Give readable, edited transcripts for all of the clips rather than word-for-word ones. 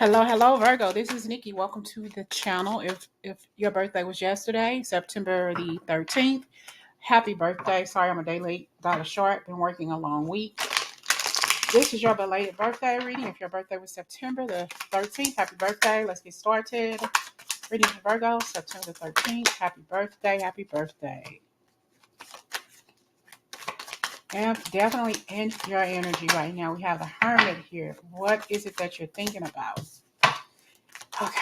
Hello, Virgo. This is Nikki. Welcome to the channel. If your birthday was yesterday, September the 13th, happy birthday. Sorry, I'm a day late, dollar short. Been working a long week. This is your belated birthday reading. If your birthday was September the 13th, happy birthday. Let's get started. Reading for Virgo, September the 13th. Happy birthday. Happy birthday. And definitely in your energy right now. We have the Hermit here. What is it that you're thinking about? Okay.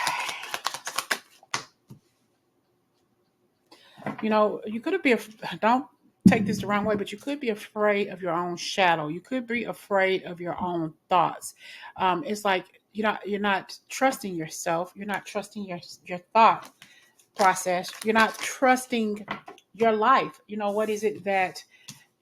You could be, don't take this the wrong way, but you could be afraid of your own shadow. You could be afraid of your own thoughts. It's like you're not trusting yourself. You're not trusting your thought process. You're not trusting your life. What is it that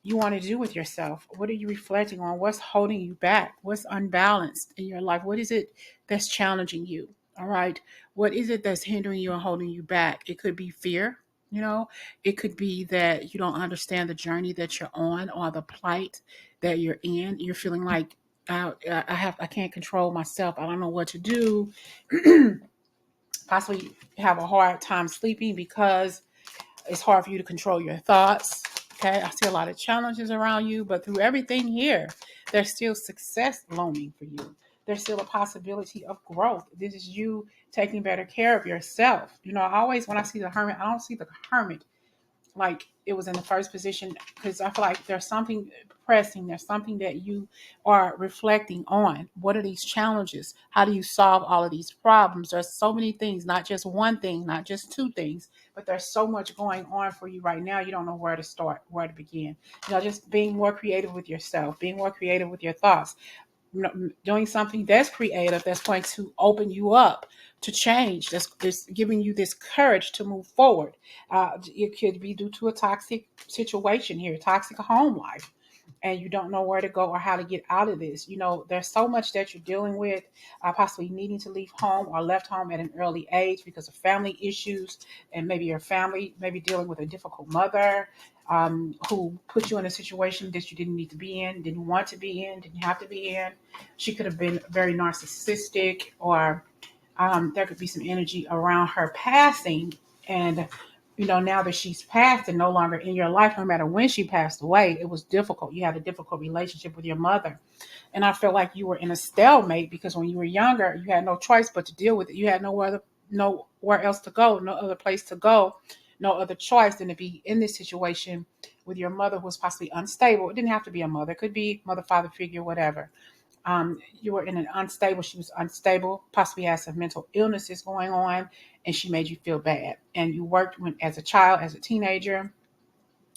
you want to do with yourself? What are you reflecting on? What's holding you back? What's unbalanced in your life? What is it that's challenging you? All right. What is it that's hindering you and holding you back? It could be fear. It could be that you don't understand the journey that you're on or the plight that you're in. You're feeling like I can't control myself. I don't know what to do. Possibly have a hard time sleeping because it's hard for you to control your thoughts. Okay, I see a lot of challenges around you, but through everything here, there's still success looming for you. There's still a possibility of growth. This is you taking better care of yourself. I always, when I see the Hermit, I don't see the Hermit like it was in the first position, because I feel like there's something pressing. There's something that you are reflecting on. What are these challenges? How do you solve all of these problems? There's so many things, not just one thing, not just two things, but there's so much going on for you right now. You don't know where to start, where to begin. Just being more creative with yourself, being more creative with your thoughts, doing something that's creative, that's going to open you up to change, that's giving you this courage to move forward. It could be due to a toxic situation here, toxic home life, and you don't know where to go or how to get out of this. There's so much that you're dealing with, possibly needing to leave home or left home at an early age because of family issues, and maybe your family maybe dealing with a difficult mother, who put you in a situation that you didn't need to be in, didn't want to be in, didn't have to be in. She could have been very narcissistic, or there could be some energy around her passing. And, now that she's passed and no longer in your life, no matter when she passed away, it was difficult. You had a difficult relationship with your mother. And I feel like you were in a stalemate because when you were younger, you had no choice but to deal with it. You had nowhere else to go, no other place to go, no other choice than to be in this situation with your mother who was possibly unstable. It didn't have to be a mother. It could be mother, father figure, whatever. You were in an unstable, she was unstable, possibly had some mental illnesses going on, and she made you feel bad. And you worked as a child, as a teenager,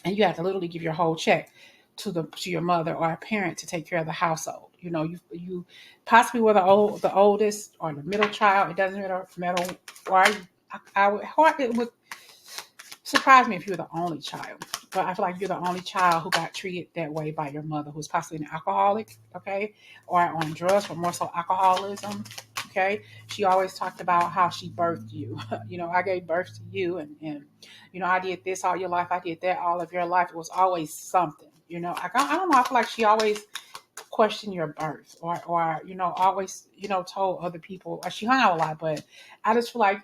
and you had to literally give your whole check to your mother or a parent to take care of the household. You possibly were the oldest or the middle child. It doesn't matter. Or it would surprise me if you were the only child. But I feel like you're the only child who got treated that way by your mother, who's possibly an alcoholic, okay, or on drugs, but more so alcoholism. Okay, she always talked about how she birthed you. I gave birth to you, and I did this all your life. I did that all of your life. It was always something. I don't know. I feel like she always questioned your birth, or always told other people. She hung out a lot, but I just feel like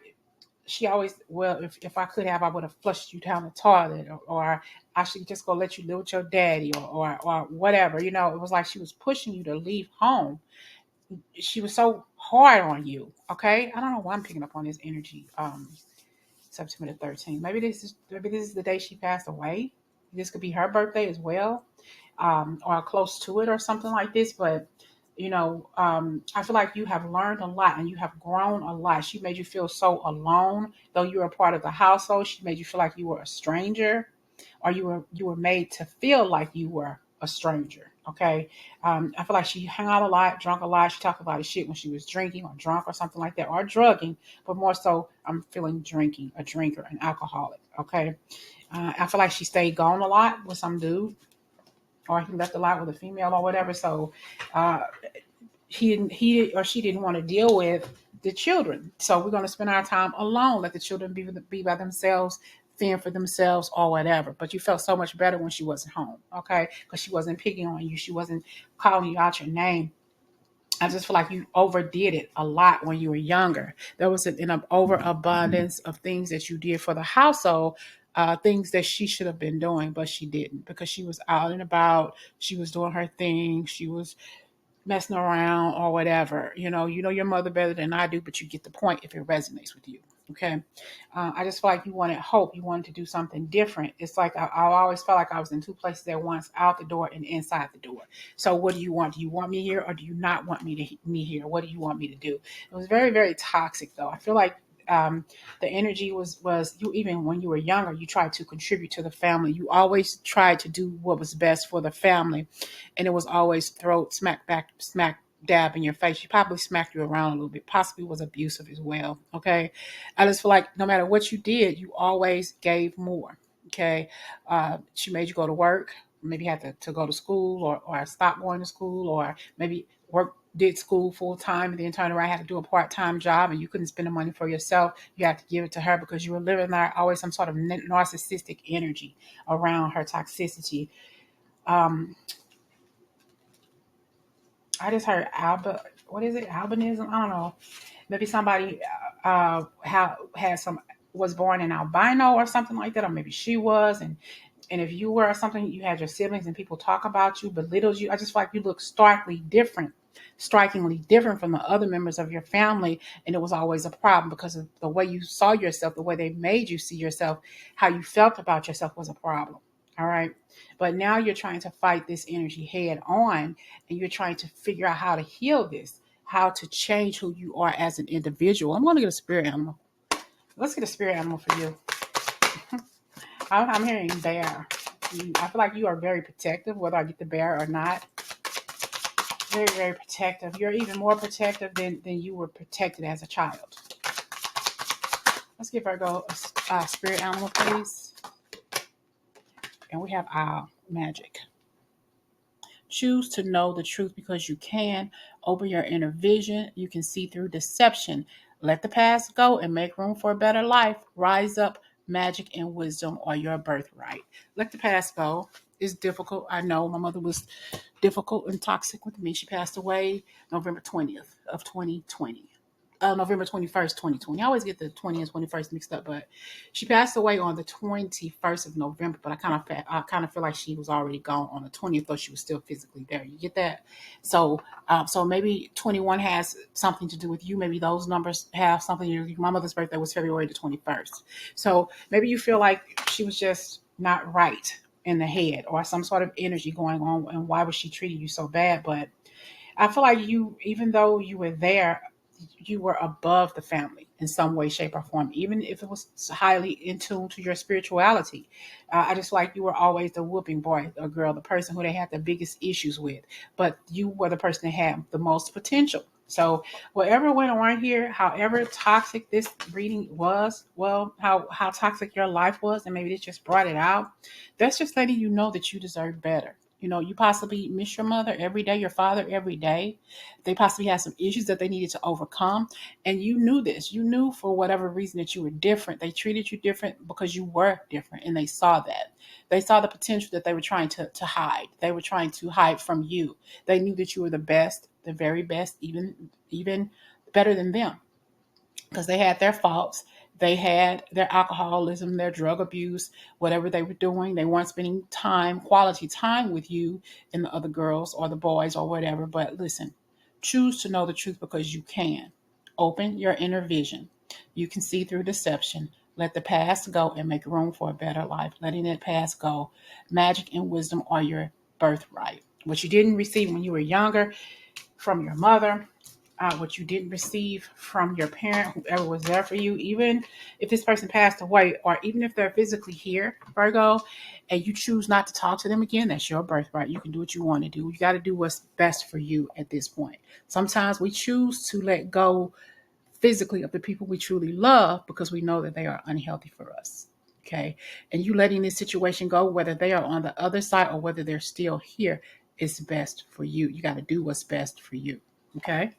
she always, well, if I could have, I would have flushed you down the toilet, or I should just go let you live with your daddy, or whatever. It was like she was pushing you to leave home. She was so hard on you. Okay, I don't know why I'm picking up on this energy. September the 13th. Maybe this is the day she passed away. This could be her birthday as well, or close to it, or something like this. But I feel like you have learned a lot and you have grown a lot. She made you feel so alone, though you were a part of the household. She made you feel like you were a stranger, or you were made to feel like you were a stranger. Okay, I feel like she hung out a lot, drunk a lot. She talked a lot of shit when she was drinking or drunk or something like that, or drugging. But more so, I'm feeling drinking, a drinker, an alcoholic. Okay, I feel like she stayed gone a lot with some dude, or he left a lot with a female or whatever. So uh, he or she didn't want to deal with the children. So we're going to spend our time alone. Let the children be by themselves, fend for themselves or whatever. But you felt so much better when she wasn't home, okay? Because she wasn't picking on you. She wasn't calling you out your name. I just feel like you overdid it a lot when you were younger. There was an overabundance of things that you did for the household, things that she should have been doing, but she didn't because she was out and about. She was doing her thing. She was messing around or whatever. You know your mother better than I do, but you get the point if it resonates with you. Okay. I just feel like you wanted hope. You wanted to do something different. It's like I always felt like I was in two places at once, out the door and inside the door. So what do you want? Do you want me here or do you not want me here? What do you want me to do? It was very, very toxic though. I feel like the energy was you, even when you were younger, you tried to contribute to the family. You always tried to do what was best for the family, and it was always throw smack back, smack dab in your face. She probably smacked you around a little bit, possibly was abusive as well. Okay. I just feel like no matter what you did, you always gave more. Okay. She made you go to work, maybe had to go to school or stop going to school, or maybe did school full time and then turned around, had to do a part-time job, and you couldn't spend the money for yourself. You had to give it to her because you were living there, always some sort of narcissistic energy around her toxicity. um I just heard what is it? Albinism? I don't know. Maybe somebody had some was born in albino or something like that, or maybe she was, and if you were something, you had your siblings and people talk about you, belittled you. I just feel like you look strikingly different from the other members of your family, and it was always a problem because of the way you saw yourself, the way they made you see yourself, how you felt about yourself was a problem. All right. But now you're trying to fight this energy head on, and you're trying to figure out how to heal this, how to change who you are as an individual. I'm going to get a spirit animal. Let's get a spirit animal for you. I'm hearing bear. I feel like you are very protective, whether I get the bear or not. Very, very protective. You're even more protective than you were protected as a child. Let's give Virgo a spirit animal, please. And we have our magic. Choose to know the truth because you can. Open your inner vision. You can see through deception. Let the past go and make room for a better life. Rise up. Magic and wisdom are your birthright. Let the past go. It's difficult. I know my mother was difficult and toxic with me. She passed away November 20th of 2020. November 21st, 2020. I always get the 20th and 21st mixed up, but she passed away on the 21st of November, but I kind of feel like she was already gone on the 20th, though she was still physically there. You get that? So maybe 21 has something to do with you. Maybe those numbers have something to do. My mother's birthday was February the 21st. So maybe you feel like she was just not right in the head or some sort of energy going on, and why was she treating you so bad? But I feel like you, even though you were there, you were above the family in some way, shape, or form, even if it was highly in tune to your spirituality. I just feel like you were always the whooping boy or girl, the person who they had the biggest issues with, but you were the person that had the most potential. So whatever went on here, however toxic this reading was, well, how toxic your life was, and maybe this just brought it out. That's just letting you know that you deserve better. You possibly miss your mother every day, your father every day. They possibly had some issues that they needed to overcome. And you knew this. You knew for whatever reason that you were different. They treated you different because you were different. And they saw that. They saw the potential that they were trying to hide. They were trying to hide from you. They knew that you were the best, the very best, even better than them, because they had their faults. They had their alcoholism, their drug abuse, whatever they were doing. They weren't spending quality time with you and the other girls or the boys or whatever. But listen, choose to know the truth because you can. Open your inner vision. You can see through deception. Let the past go and make room for a better life. Letting that past go. Magic and wisdom are your birthright. What you didn't receive when you were younger from your mother, what you didn't receive from your parent, whoever was there for you, even if this person passed away, or even if they're physically here, Virgo, and you choose not to talk to them again, that's your birthright. You can do what you want to do. You got to do what's best for you at this point. Sometimes we choose to let go physically of the people we truly love because we know that they are unhealthy for us. Okay. And you letting this situation go, whether they are on the other side or whether they're still here, is best for you. You got to do what's best for you. Okay.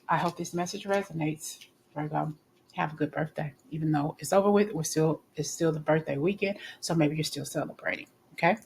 I hope this message resonates. Virgo, have a good birthday. Even though it's over with, it's still the birthday weekend. So maybe you're still celebrating. Okay.